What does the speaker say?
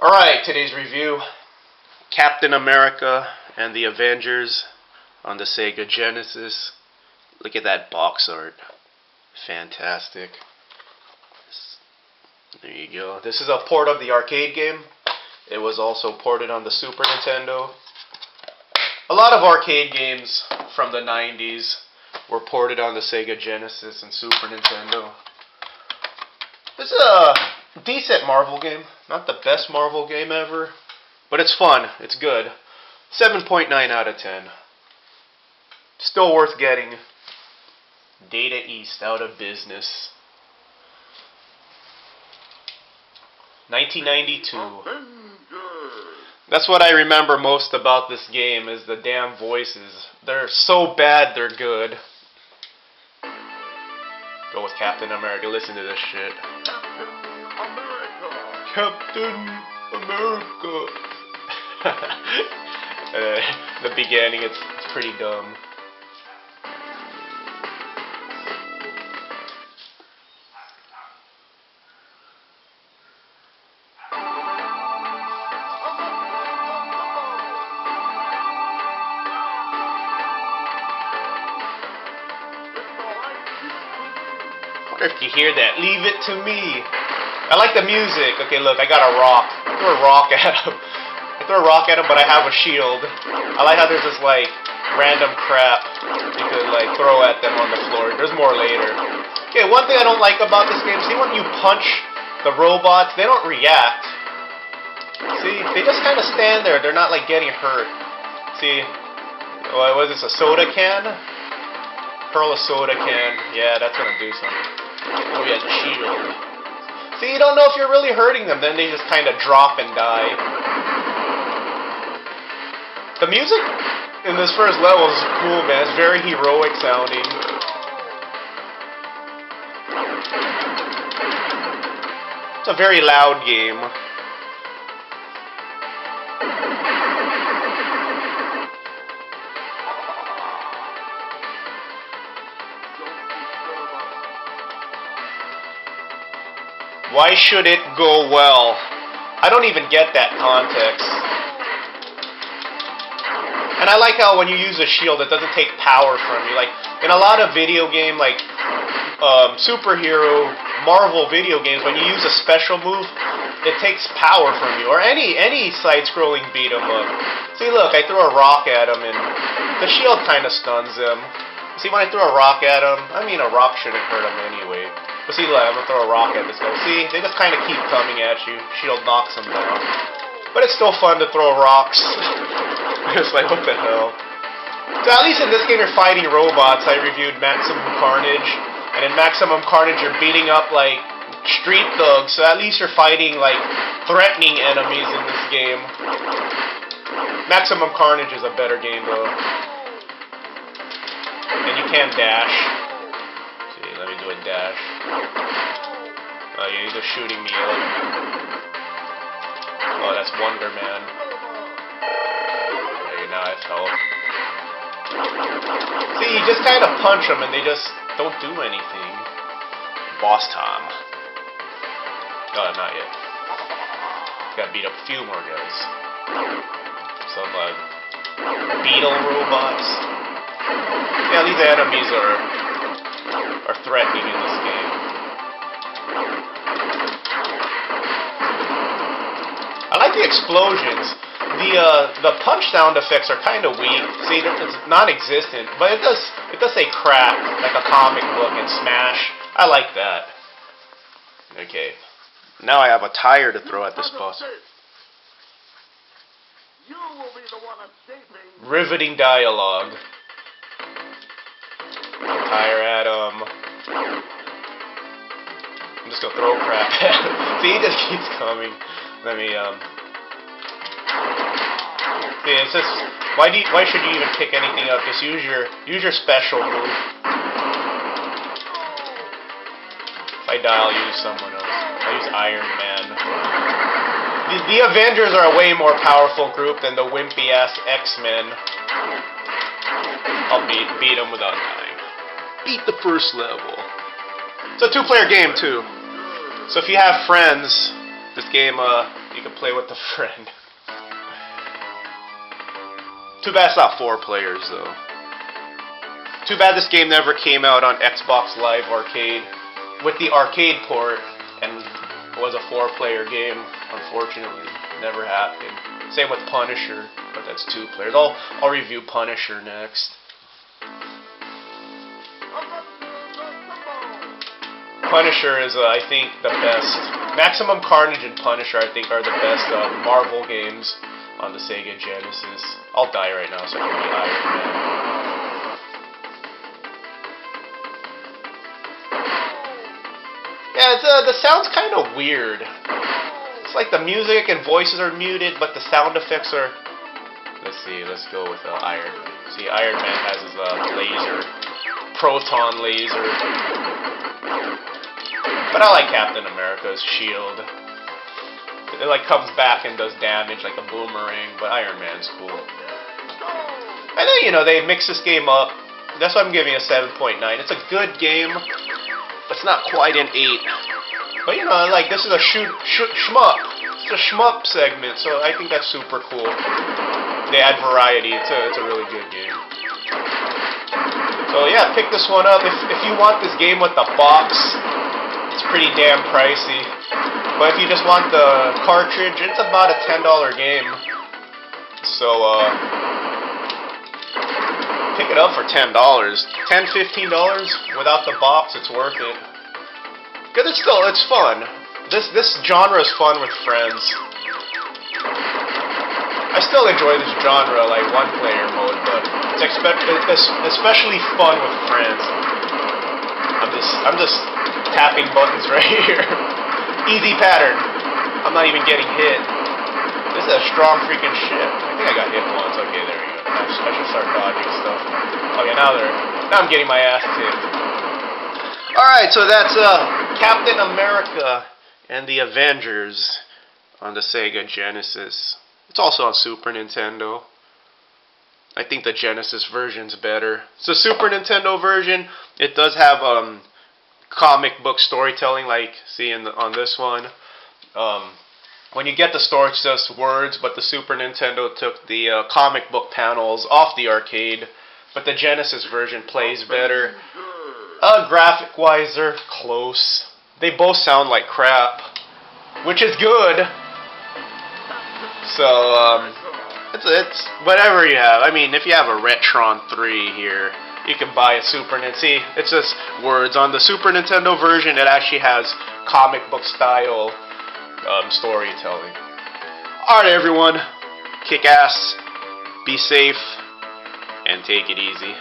Alright, today's review, Captain America and the Avengers on the Sega Genesis. Look at that box art. Fantastic. There you go. This is a port of the arcade game. It was also ported on the Super Nintendo. A lot of arcade games from the 90s were ported on the Sega Genesis and Super Nintendo. This is a decent Marvel game. Not the best Marvel game ever, but it's fun. It's good. 7.9 out of 10. Still worth getting. Data East out of business. 1992. That's what I remember most about this game is the damn voices. They're so bad, they're good. Go with Captain America. Listen to this shit. Captain America. The beginning, it's pretty dumb. If you hear that, leave it to me. I like the music. Okay, look, I got a rock. I throw a rock at him. But I have a shield. I like how there's this like random crap you could like throw at them on the floor. There's more later. Okay, one thing I don't like about this game, see when you punch the robots, they don't react. See, they just kind of stand there. They're not like getting hurt. See, what was this, a soda can? Hurl a soda can. Yeah, that's gonna do something. Oh, yeah, shield. See, you don't know if you're really hurting them, then they just kind of drop and die. The music in this first level is cool, man. It's very heroic sounding. It's a very loud game. Why should it go well? I don't even get that context. And I like how when you use a shield, it doesn't take power from you. Like, in a lot of video game, like, superhero, Marvel video games, when you use a special move, it takes power from you. Or any side-scrolling beat-em-up. See, look, I throw a rock at him, and the shield kind of stuns him. See, when I throw a rock at him, I mean, a rock shouldn't hurt him anyway. But see, look, I'm going to throw a rock at this guy. See, they just kind of keep coming at you. Shield knocks them down. But it's still fun to throw rocks. It's like, what the hell? So at least in this game you're fighting robots. I reviewed Maximum Carnage. And in Maximum Carnage you're beating up, like, street thugs. So at least you're fighting, like, threatening enemies in this game. Maximum Carnage is a better game, though. And you can dash. Let me do a dash. Oh, yeah, he's just shooting me up. Oh, that's Wonder Man. Okay, now I fell. See, you just kind of punch them and they just don't do anything. Boss time. Oh, not yet. Gotta beat up a few more guys. Some, beetle robots. Yeah, these enemies are threatening in this game. I like the explosions. The punch sound effects are kind of weak. See, it's non-existent, but it does say crack like a comic book and smash. I like that. Okay, now I have a tire to throw at this boss. You will be the one escaping. Riveting dialogue. Tire at him. I'm just gonna throw crap at him. See, he just keeps coming. Let me, See, it's just, why should you even pick anything up? Just use your special move. If I die, I'll use someone else. I'll use Iron Man. The Avengers are a way more powerful group than the wimpy-ass X-Men. I'll beat them without dying. Beat the first level. It's a two-player game, too. So if you have friends, this game You can play with a friend. Too bad it's not 4 players though. Too bad this game never came out on Xbox Live Arcade with the arcade port and was a 4-player game. Unfortunately, never happened. Same with Punisher, but that's 2 players. I'll review Punisher next. Punisher is, I think, the best. Maximum Carnage and Punisher, I think, are the best Marvel games on the Sega Genesis. I'll die right now so I can be Iron Man. Yeah, the sound's kind of weird. It's like the music and voices are muted, but the sound effects are... Let's see, let's go with Iron Man. See, Iron Man has his laser, proton laser. But I like Captain America's shield. It like comes back and does damage like a boomerang, but Iron Man's cool. I know, you know, they mix this game up. That's why I'm giving it a 7.9. It's a good game, but it's not quite an 8. But you know, like this is a shmup. It's a shmup segment, so I think that's super cool. They add variety. It's a really good game. So yeah, pick this one up. If you want this game with the box, it's pretty damn pricey. But if you just want the cartridge, it's about a $10 game. So pick it up for $10. $10, $15 without the box, it's worth it. Cause it's fun. This genre is fun with friends. I still enjoy this genre, like 1-player mode, but it's especially fun with friends. I'm just tapping buttons right here. Easy pattern. I'm not even getting hit. This is a strong freaking shit. I think I got hit once. Okay, there we go. I should start dodging stuff. Okay, now I'm getting my ass kicked. Alright, so that's Captain America and the Avengers on the Sega Genesis. It's also on Super Nintendo. I think the Genesis version's better. So Super Nintendo version, it does have comic book storytelling, like see on this one. When you get the story, it's just words, but the Super Nintendo took the comic book panels off the arcade. But the Genesis version plays better. Graphic-wise, they're close. They both sound like crap, which is good. So, it's whatever you have. I mean, if you have a Retron 3 here, you can buy a Super Nintendo. See, it's just words. On the Super Nintendo version, it actually has comic book style storytelling. Alright, everyone. Kick ass, be safe, and take it easy.